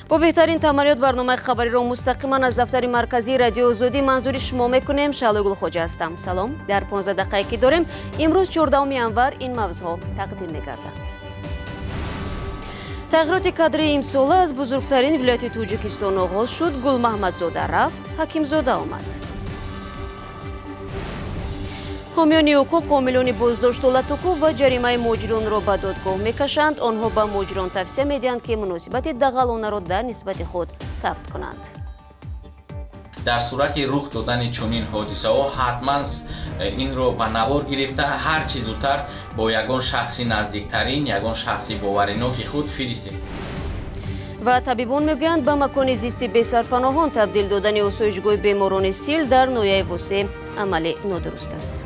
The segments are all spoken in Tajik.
با بهترین تمامیت برنامه خبری رو مستقیما از دفتر مرکزی رادیو آزادی منظور شما میکنیم. شالوگل خوجا هستم. سلام. در 15 دقیقه داریم امروز 14 январ این موضوع تقدیم می‌گردند. تغییرات کادری امسال از بزرگترین ولایت توجیکستان آغاز شد. گل محمدزاده رفت، حکیمزاده آمد. حامیان حقوق عاملان بازداشت دولت‌حکومت و جریمه مهاجران را به دادگاه می‌کشند. آنها به مهاجران توصیه می‌دهند که مناسبت دغلانه را در نسبت خود ثبت کنند. در صورت رخ دادن چنین حادثه‌ها حتما این رو به نوار گرفته هر چیز زودتر با یگان شخصی نزدیکترین یگان شخصی باورناک خود فرستید. و طبیبان میگویند به مکان زیستی بی‌سرپناهان تبدیل دادن آسایشگاه بیماران سیل در ناحیه وسه عمل نادرست است.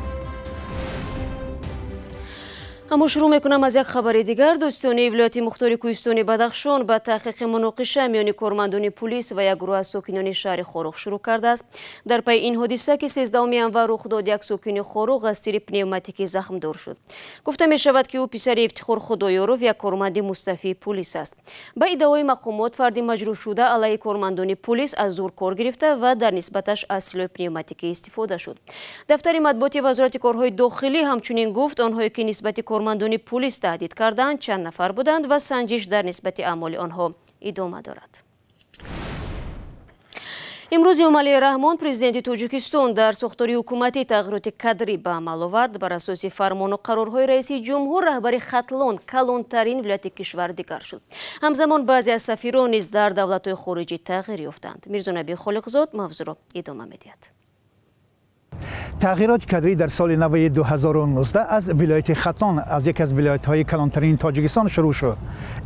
اما شروع میکنم از یک خبر دیگر. دوستان ولایت مختار کوهستان بدخشان به تحقیق مناقشه میان کارمندان پلیس و یک گروه از ساکنان شهر خاروق شروع کرده است. در پی این حادثه که 13 январ رخ داد، یک ساکن خاروق از تیر پنیوماتیکی زخم دار شد. گفته می شود که او پسر افتخار خدایارov یک کارمند مستعفی پلیس است. با ادعای مقامات فرد مجروح شده علیه کارمندان پلیس از زور کار گرفته و در نسبتش از سلاح پنیوماتیکی استفاده شد. دفتر مطبوعاتی وزارت کارهای داخلی همچنین گفت آنهایی که نسبت کارمندان پلیس تهدید کردند چند نفر بودند و سنجش در نسبت اعمال آنها ادامه دارد. امروز امالی رحمان پرزیدنت تاجیکستان در ساختار حکومتی تغییرات کادری به عمل آورد. بر اساس فرمان و قرارهای رئیس جمهور رهبری خطلان کلانترین ولایت کشور دیگر شد. همزمان بعضی از سفیران نیز در دولت‌های خارجی تغییر یافتند. میرزا نبی خالقزاد موضوع را ادامه می‌دهد. تغییرات کادری در سال نو 2019 از ولایت خطلان از یک از ولایت‌های کلانترین تاجیکستان شروع شد.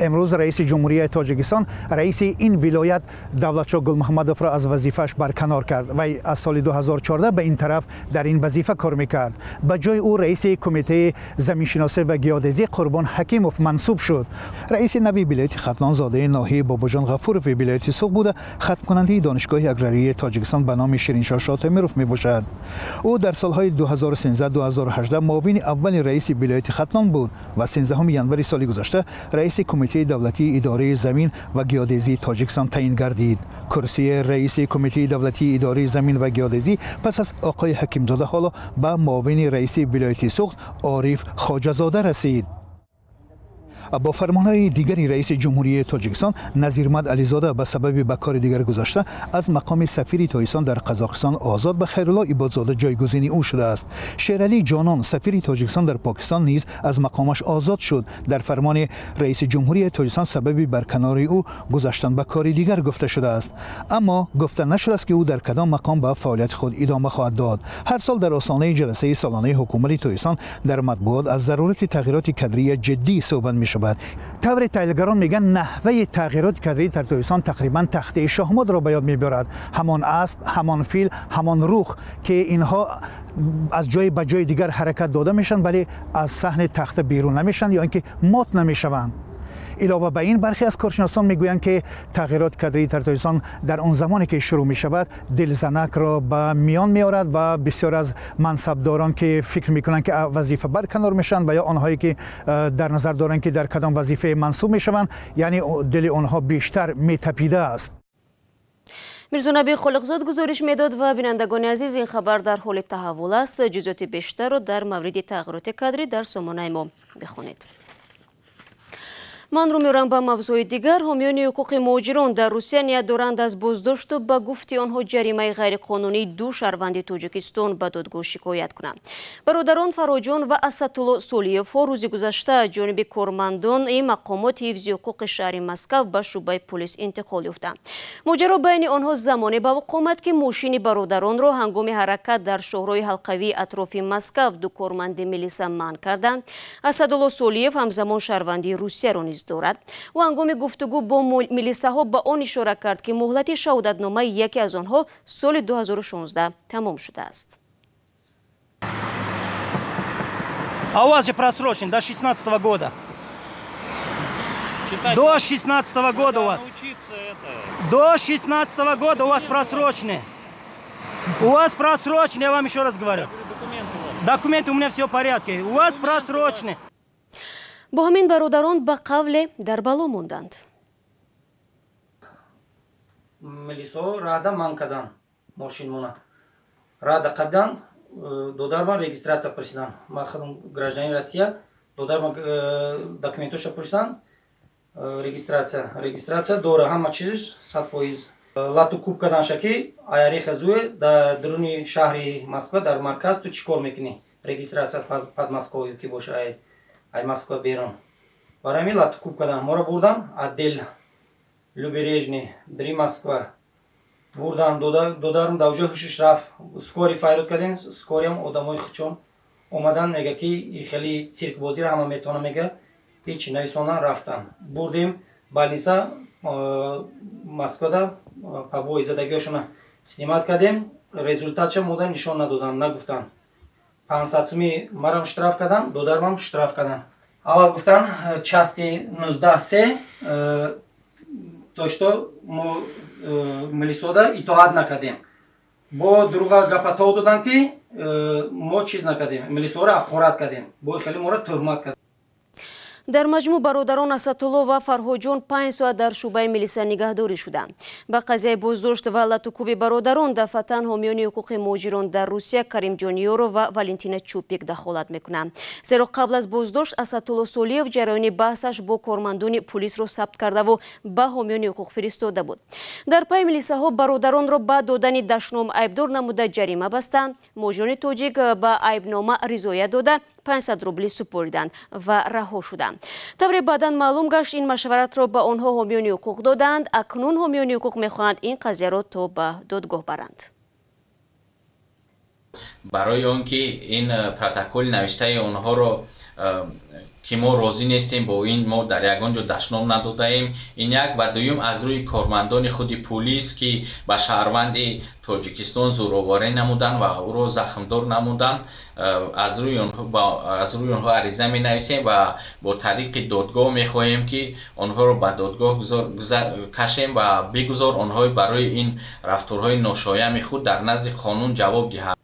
امروز رئیس جمهوری تاجیکستان رئیس این ولایت دولتشاه گل محمدوف را از وظیفه‌اش برکنار کرد و از سال 2014 به این طرف در این وظیفه کار می‌کرد. به جای او رئیس کمیته زمین‌شناسی و گیاه‌دزدی قربان حکیموف منصوب شد. رئیس نوی ولایت خطلان زاده ناحیه باباجان غفورов ولایت سوق بوده ختم کننده دانشگاه اگراری تاجیکستان به نام شیرینشاه شاتمیروف میباشد. او در سالهای 2013-2018 معاون اول رئیس ولایت خطلان بود و 13 январи سال گذشته رئیس کمیته دولتی اداره زمین و گیاه‌دزدی تاجیکستان تعیین گردید. کرسی رئیس کمیته دولتی اداره زمین و گیاه‌دزدی پس از آقای حکیمزاده حالا به معاون رئیس ولایت سوخت عارف خواجه‌زاده رسید. با فرمانهای دیگری رئیس جمهوری تاجیکستان نظیرمد علیزاده به سبب به کار دیگر گذاشته از مقام سفیر تاجیکستان در قزاقستان آزاد به خیرالله عبادزاده جایگزین او شده است. شیرعلی جانان سفیر تاجیکستان در پاکستان نیز از مقامش آزاد شد. در فرمان رئیس جمهوری تاجیکستان سبب برکناری او گذاشتن به کار دیگر گفته شده است، اما گفته نشده است که او در کدام مقام به فعالیت خود ادامه خواهد داد. هر سال در آستانه جلسه سالانه حکومت تاجیکستان در مطبوعات از ضرورت تغییرات کادری جدی صحبت می‌شود. طور تحلیلگران میگن نحوه تغییرات کادری در تاجیکستان تقریبا تخته شاهمات را به یاد میبرد. همان اسب، همان فیل، همان روح که اینها از جای به جای دیگر حرکت داده میشن ولی از صحن تخته بیرون نمیشن یا اینکه مات نمیشوند. علاوه بر این برخی از کارشناسان میگویند که تغییرات کادری در تاجیکستان در آن زمانی که شروع می شود دلزنک را به میان میآورد و بسیار از منصبداران که فکر میکنند که وظیفه برکنار میشن و یا آنهایی که در نظر دارند که در کدام وظیفه منصوب میشوند یعنی دل آنها بیشتر میتپیده است. میرزا نبی خالقزاد گزارش میداد و بینندگان عزیز این خبر در حال تحول است. جزئیات بیشتر را در مورد تغییرات کادری در سامانه ما بخونید. من رو میرم به موضوع دیگر. حامیان حقوق مهاجران در روسیه نیت دارند از بازداشت و به گفته آنها جریمه غیرقانونی 2 شهروند تاجیکستان به دادگاه شکایت کنند. برادران فراجان و اسدالله سولیوف روز گذشته جانب کارمندان این مقامات حفظ حقوق شهر مسکو به شعبه پلیس انتقال یافتند. ماجرا بین آنها زمانی به وقوع آمد که ماشین برادران را هنگام حرکت در شهرهای حلقوی اطراف مسکو 2 کارمند میلیسا منع کردند. اسدالله سولیوف همزمان شهروندی روسیه را دارد و هنگام گفتگو با میلیساها به آن اشاره کرد که مهلت شهادتنامه یکی از آنها سال 2016 تمام شده است. А у вас же просрочен до 16 года. До 16 года у вас. До 16 года у вас просрочены. У вас просрочены, я вам еще раз говорю. Документы у меня все в порядке. У вас просрочены. با همین برادران به قول در بلا موندند. милисо рада ман кадан мошин мона рада қабдан додарма регистрация пурсидан ма гражданин Россия додарма документоша пурсидан регистрация дора ҳама чиз 100% лату куб кадан шаки аяри хазуе дар дуруни шаҳри Москва дар марказ ту чикор мекунӣ регистрация под Москва ки боша ай Москва берун барами лату куб кадан мора бурдан отдел Любережный дри Москва бурдан додарм да уже хушиш раф скори файрот кадем скорим одамои хучон омадан мега ки хели цирк бозир ҳама метавона мега ҳеч нависона рафтан бурдем больница Москвада побои задагиошона снимат кадем результатша мода нишон надодан нагуфтан 500 марам штраф кадан додармам штраф кадан аввал гуфтан части 19.3 то что мо милисода итоат накадем бо дуруға гапатов додан ки мо чиз накадем милисора афқорат кадем бо хели мора тухмат кадем. дар маҷмӯъ бародарон Асатулло ва Фарҳоҷон 5 соат дар шӯъбаи милиса нигаҳдорӣ шуданд. ба қазияи боздошт ва латукуби бародарон дафтан ҳомиёни ҳуқуқи муҳоҷирон дар Русия Каримҷон Ёров ва Валентина Чупик дахолат мекунанд. зеро қабл аз боздошт Асатулло Солиев ҷараёни баҳсаш бо кормандони пулисро сабт кардаву ба ҳомиёни ҳуқуқ фиристода буд. дар пай милисаҳо бародаронро ба додани даштном айбдор намуда ҷарима бастанд. муҳоҷирони тоҷик ба айбнома ризоят дода 500 рубли супориданд ва раҳо шуданд. тавре баъдан маълум гашт ин машваратро ба онҳо ҳомиёни ҳуқуқ доданд. акнун ҳомиёни ҳуқуқ мехоҳанд ин қазияро то ба додгоҳ баранд. барои он ки ин протоколи навиштаи онҳоро ки мо розӣ нестем бо ин мо дар ягон ҷо даштном надодаем ин як ва дуюм аз рӯи кормандони худи пулис ки ба шаҳрванди тоҷикистон зӯроварӣ намуданд ва ӯро захмдор намуданд аз рӯи онҳо ариза менависем ва бо тариқи додгоҳ мехоҳем ки онҳоро ба додгоҳ кашем ва бигузор онҳо барои ин рафторҳои ношоями худ дар назди қонун ҷавоб диҳанд.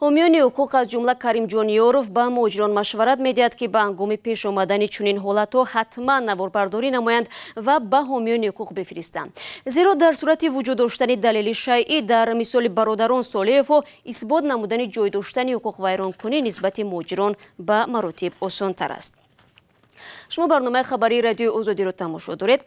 ҳомиёни ҳуқуқ аз ҷумла Каримҷон Ёров ба муҳоҷирон машварат медиҳад ки ба ҳангоми пеш омадани чунин ҳолатҳо ҳатман наворбардорӣ намоянд ва ба ҳомиёни ҳуқуқ бифиристанд. зеро дар сурати вуҷуд доштани далели шайъӣ дар мисоли бародарон Солиевҳо исбот намудани ҷой доштани ҳуқуқвайронкунӣ нисбати муҳоҷирон ба маротиб осонтар аст. шумо барномаи хабарии радиои озодиро тамошо доред.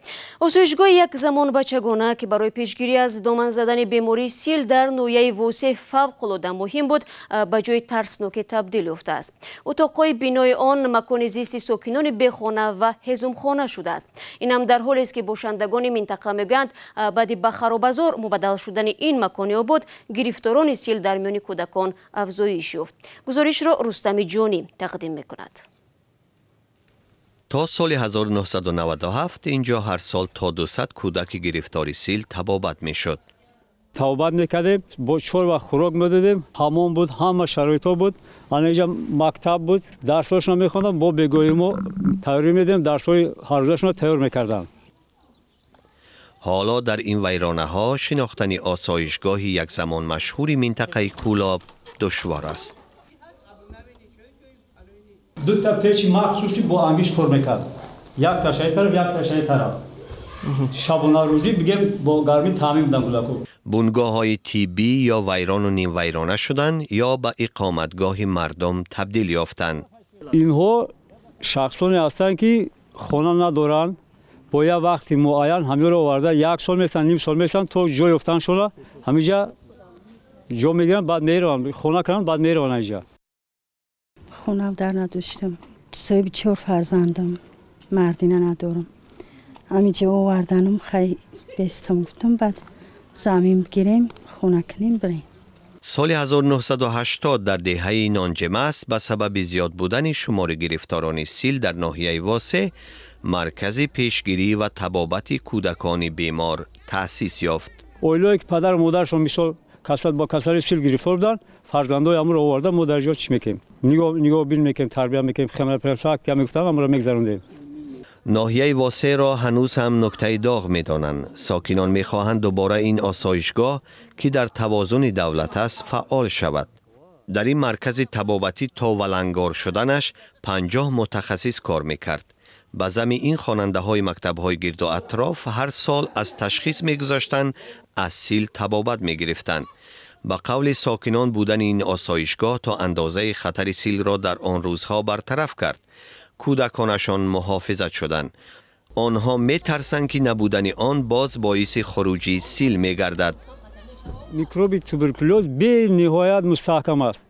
осоишгоҳи як замон бачагона ки барои пешгирӣ аз доман задани бемории сил дар ноҳияи Восе фавқулода муҳим буд ба ҷои тарсноке табдил ёфтааст. утоқҳои бинои он макони зисти сокинони бехона ва ҳезумхона шудааст. инам дар ҳолест ки бошандагони минтақа мегӯянд баъди ба харобазор мубаддал шудани ин макони обод гирифторони сил дар миёни кӯдакон афзоиш ёфт. гузоришро Рустами Ҷонӣ тақдим мекунад. تا سال 1997 اینجا هر سال تا 200 کودک گرفتار سیل تبابت می شد. تبابت میکردیم، با چور و خوراک میدادیم، حمام بود، همه شرایطا بود. اینجا مکتب بود، درساشون میخوندم، با بگوی ما تیاری میدیم، درسای هر روزشون تیار میکردم. حالا در این ویرانه ها شناختن آسایشگاهی یک زمان مشهوری منطقه کولاب دشوار است. دو تا پیچ مخصوصی با امیش کار میکرد. یک تاشای طرف، یک تاشای طرف. شبانه روزی بگیم با گرمی تامین بدن گلکو. بنگاه های تیبی یا ویران و نیم ویرانه شدن یا به اقامتگاه مردم تبدیل یافتند. اینها شخصانی هستند که خانه ندارند. باید وقتی معین همه رو آورده 1 سال میسن، نیم سال میسن تو جای افتن شده همینجا جا میگیرن بعد میرن خانه کنن بعد میرن اینجا. خونم در نداشتم. صاحب 4 فرزندم. مردینه ندارم. همینجا آوردنم خیلی بستم گفتم بعد زمین بگیریم خونه کنیم بریم. سال 1980 در دهه نانجمس به سبب زیاد بودن شمار گرفتاران سیل در ناحیه واسه مرکز پیشگیری و طبابت کودکان بیمار تأسیس یافت. اویلایی که پدر و مادرشون مثال کسات با کسات سیل گرفتار بودن فرزندای امور آورده ما در جا چی میکنیم؟ نگاه بیل میکنیم، تربیت میکنیم، خمر پرسک که میگفتم امور میگذروندیم. ناحیه واسه را هنوز هم نکته داغ میدانند. ساکنان میخواهند دوباره این آسایشگاه که در توازن دولت است فعال شود. در این مرکز طبابتی تا ولنگار شدنش 50 متخصص کار میکرد. به زم این خواننده های مکتب های گرد و اطراف هر سال از تشخیص می گذاشتند از سیل تبابت می گرفتند. با قول ساکنان بودن این آسایشگاه تا اندازه خطر سیل را در آن روزها برطرف کرد. کودکانشان محافظت شدند. آنها می ترسند که نبودن آن باز باعث خروجی سیل می گردد. میکروب توبرکولوز به نهایت مستحکم است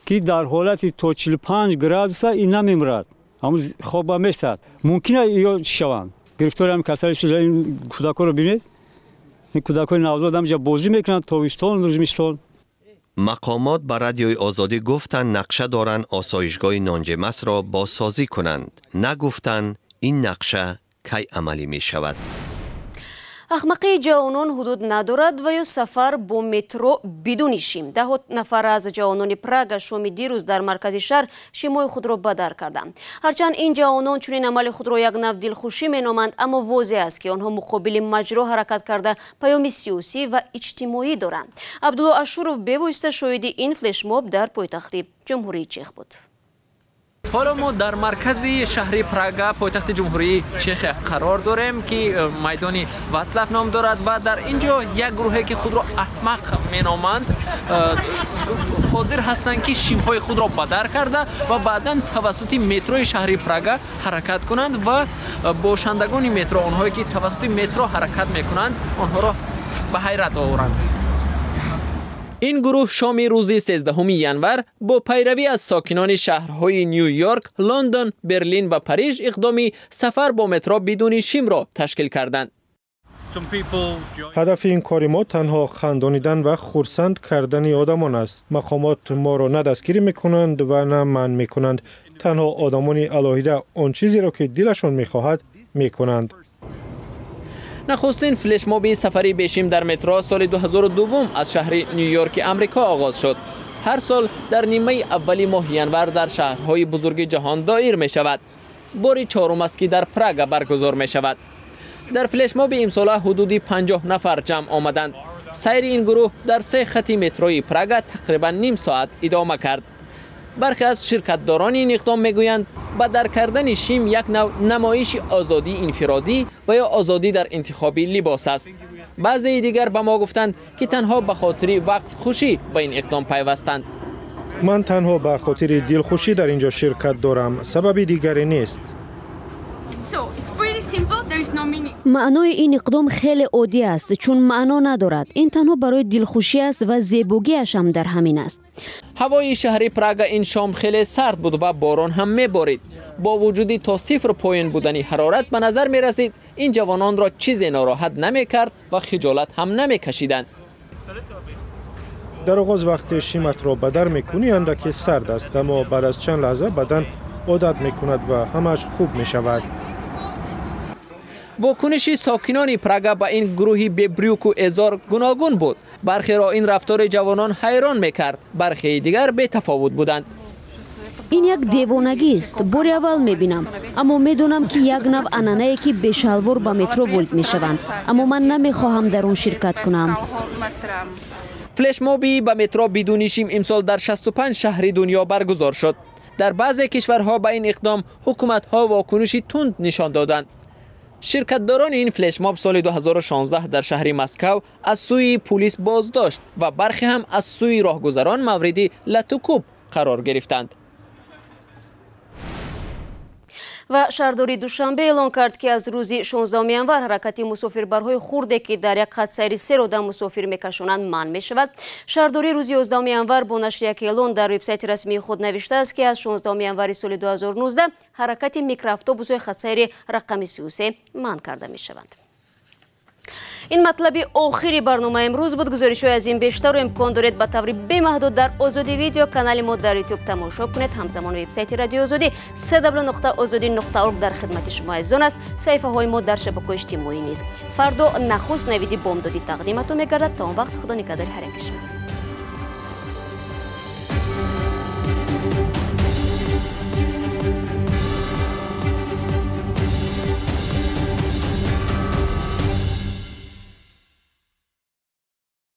که در حالت تا 45 گرادوس این نمیمیرد. اما خواب میستد. ممکنه یا شوند. گرفتار هم کسایی شده این کودکان رو بینید. این کودکان نوزاد همجا بازی میکنند تابستان روزمستان. مقامات به رادیوی آزادی گفتند نقشه دارند آسایشگاه نانجمس را بازسازی کنند. نگفتند این نقشه کی عملی می شود. احمقی جوانان حدود ندارد و یا سفر با مترو بدون شیم. 10 نفر از جوانان پراگ شام دیروز در مرکز شهر شیمای خود را بدر کردند. هرچند این جوانان چنین عمل خود را یک نوع دلخوشی مینامند، اما واضح است که آنها مقابل مجرا حرکت کرده پیام سیاسی و اجتماعی دارند. عبدالله اشورов بواسطه شاهد این فلش ماب در پایتخت جمهوری چخ بود. حالا ما در مرکز شهر پراگ پایتخت جمهوری چخ قرار داریم که میدان واصلاف نام دارد و در اینجا یک گروهی که خود را احمق مینامند حاضر هستند که شیم‌های خود را بدر کرده و بعداً توسط مترو شهر پراگ حرکت کنند و باشندگان مترو، آنهایی که توسط مترو حرکت میکنند، آنها را به حیرت آورند. این گروه شام روز 13 ینور با پیروی از ساکنان شهرهای نیویورک، لندن، برلین و پاریس اقدامی سفر با مترو بدون شیم را تشکیل کردند. هدف این کار ما تنها خندانیدن و خرسند کردن آدمان است. مقامات ما را نه دستگیری میکنند و نه منع میکنند. تنها آدمان علاهیده آن چیزی را که دلشان میخواهد میکنند. نخستین فلش ماب سفری بشیم در مترو سال 2002 از شهر نیویورک امریکا آغاز شد. هر سال در نیمه اولی ماه ینور در شهرهای بزرگ جهان دایر می شود. بار چهارم است که در پراگ برگزار می شود. در فلش ماب امسال حدود 50 نفر جمع آمدند. سیر این گروه در 3 خط متروی پراگ تقریبا نیم ساعت ادامه کرد. برخی از شرکتداران این اقدام میگویند بدر کردن شیم یک نوع نمایش آزادی انفرادی و یا آزادی در انتخاب لباس است. بعضی دیگر به ما گفتند که تنها به خاطر وقت خوشی به این اقدام پیوستند. من تنها به خاطر دلخوشی در اینجا شرکت دارم، سبب دیگری نیست. معنای این اقدام خیلی عادی است، چون معنا ندارد. این تنها برای دلخوشی است و زیبایی‌اش هم در همین است. هوای شهر پراگ این شام خیلی سرد بود و باران هم میبارید. با وجود تا 0 پایین بودن حرارت به نظر می رسید این جوانان را چیزی ناراحت نمی کرد و خجالت هم نمی کشیدند. در آغاز وقتی شیمت را بدر میکنی اندکی سرد است، اما بعد از چند لحظه بدن عادت میکند و همش خوب می شود. واکنش ساکنان پراگ با این گروهی ببریوک و ازار گوناگون بود. برخی را این رفتار جوانان حیران میکرد، برخی دیگر بی تفاوت بودند. این یک دیوانگی است. بار اول میبینم، اما میدونم که یک نوع عنعنه‌ای که به شلوار به مترو وارد میشوند، اما من نمیخواهم در اون شرکت کنم. فلش مابی به مترو بدون شیم امسال در 65 شهر دنیا برگزار شد. در بعضی کشورها به این اقدام حکومت‌ها واکنشی تند نشان دادند. شرکتداران این فلش ماب سال 2016 در شهر مسکو از سوی پلیس بازداشت و برخی هم از سوی راهگذران مورد لطوکوب قرار گرفتند. و شهرداری دوشنبه اعلان کرد که از روز 16 ینور حرکت مسافربرهای خرده که در یک خط سیر 3 روزه مسافر میکشانند منع می شود. شهرداری روز 11 ینور با نشر یک اعلان در وبسایت رسمی خود نوشته است که از 16 ینور سال 2019 حرکت میکرواتوبوس‌های خط سیر رقم 33 منع کرده می شوند. این مطلب آخری برنامه امروز بود. گزارش‌های از این بیشتر رو امکان دارید به طور بی‌محدود در آزادی ویدیو کانال ما در یوتیوب تماشا کنید. همزمان وبسایت رادیو آزادی www.azadi.org در خدمت شما عزیزان است. صفحه‌های ما در شبکه‌های اجتماعی نیز. فردا نخست نویدی بامدادی تقدیمتون می‌گردد. تا اون وقت خدا نگهدار هر یک شما.